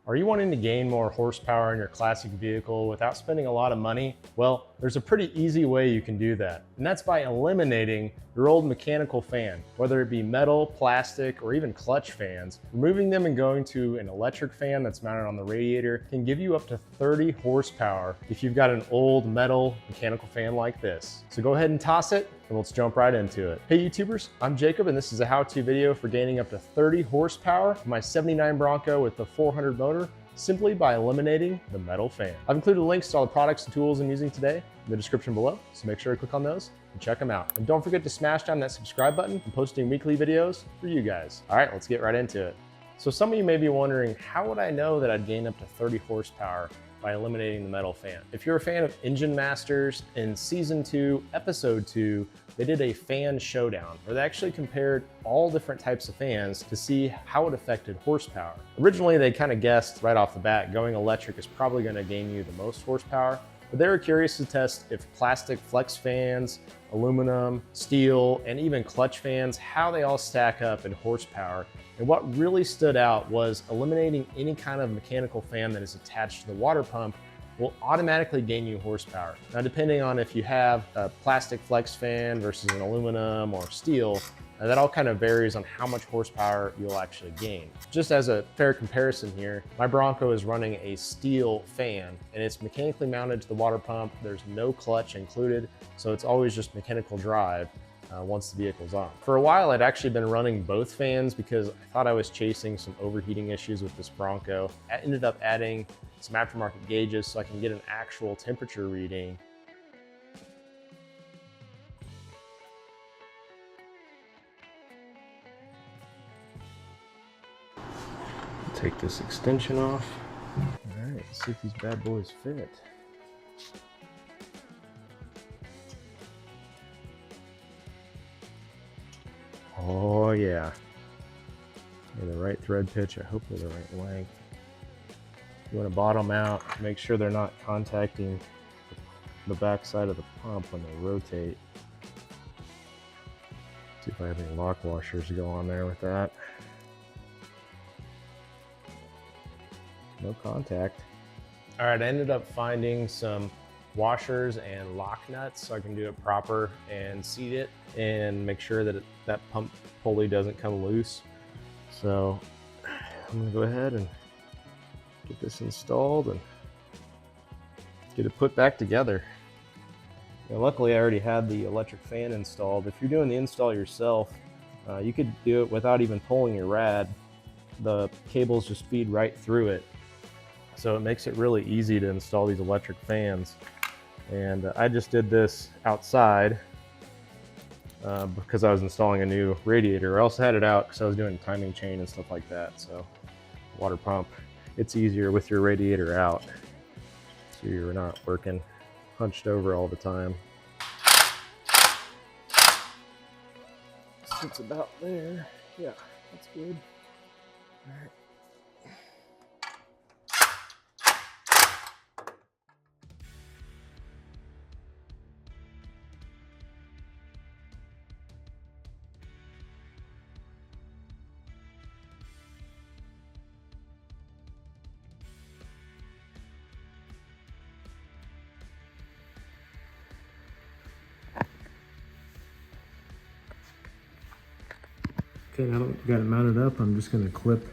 Are you wanting to gain more horsepower in your classic vehicle without spending a lot of money? Well, there's a pretty easy way you can do that, and that's by eliminating your old mechanical fan. Whether it be metal, plastic, or even clutch fans, removing them and going to an electric fan that's mounted on the radiator can give you up to 30 horsepower if you've got an old metal mechanical fan like this. So go ahead and toss it, and let's jump right into it. Hey YouTubers, I'm Jacob, and this is a how-to video for gaining up to 30 horsepower for my 79 Bronco with the 400 motor, simply by eliminating the metal fan. I've included links to all the products and tools I'm using today in the description below, so make sure to click on those and check them out. And don't forget to smash down that subscribe button. I'm posting weekly videos for you guys. All right, let's get right into it. So some of you may be wondering, how would I know that I'd gain up to 30 horsepower by eliminating the metal fan? If you're a fan of Engine Masters, in season 2, episode 2, they did a fan showdown where they actually compared all different types of fans to see how it affected horsepower. Originally, they kind of guessed right off the bat going electric is probably going to gain you the most horsepower, but they were curious to test if plastic flex fans, aluminum, steel, and even clutch fans, how they all stack up in horsepower. And what really stood out was eliminating any kind of mechanical fan that is attached to the water pump will automatically gain you horsepower. Now, depending on if you have a plastic flex fan versus an aluminum or steel, that all kind of varies on how much horsepower you'll actually gain. Just as a fair comparison here, my Bronco is running a steel fan and it's mechanically mounted to the water pump. There's no clutch included, so it's always just mechanical drive once the vehicle's on. For a while, I'd actually been running both fans because I thought I was chasing some overheating issues with this Bronco. I ended up adding some aftermarket gauges so I can get an actual temperature reading. Take this extension off. All right, let's see if these bad boys fit. Oh yeah. They're the right thread pitch. I hope they're the right length. You want to bottom out, make sure they're not contacting the back side of the pump when they rotate. See if I have any lock washers to go on there with that. No contact. All right, I ended up finding some washers and lock nuts so I can do it proper and seat it and make sure that that pump pulley doesn't come loose. So I'm gonna go ahead and get this installed and get it put back together. Now, luckily I already had the electric fan installed. If you're doing the install yourself, you could do it without even pulling your rad. The cables just feed right through it. So it makes it really easy to install these electric fans. And I just did this outside because I was installing a new radiator. I also had it out because I was doing timing chain and stuff like that. So water pump, it's easier with your radiator out, so you're not working hunched over all the time. It's about there. Yeah, that's good. All right. Okay, now that we've got it mounted up, I'm just going to clip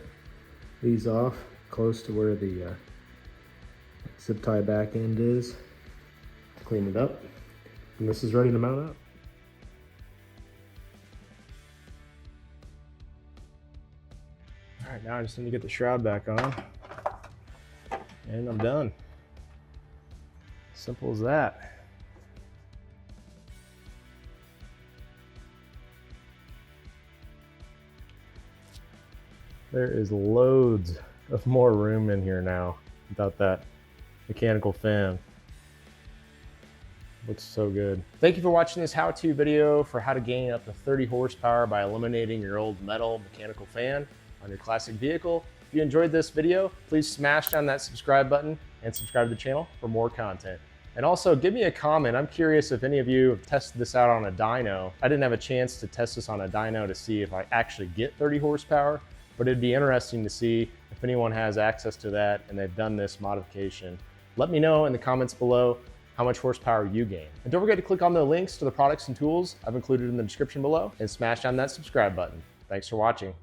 these off close to where the zip tie back end is. Clean it up, and this is ready to mount up. All right, now I just need to get the shroud back on, and I'm done. Simple as that. There is loads of more room in here now without that mechanical fan. Looks so good. Thank you for watching this how-to video for how to gain up to 30 horsepower by eliminating your old metal mechanical fan on your classic vehicle. If you enjoyed this video, please smash down that subscribe button and subscribe to the channel for more content. And also give me a comment. I'm curious if any of you have tested this out on a dyno. I didn't have a chance to test this on a dyno to see if I actually get 30 horsepower, but it'd be interesting to see if If anyone has access to that and they've done this modification, let me know in the comments below how much horsepower you gain. And don't forget to click on the links to the products and tools I've included in the description below and smash down that subscribe button. Thanks for watching.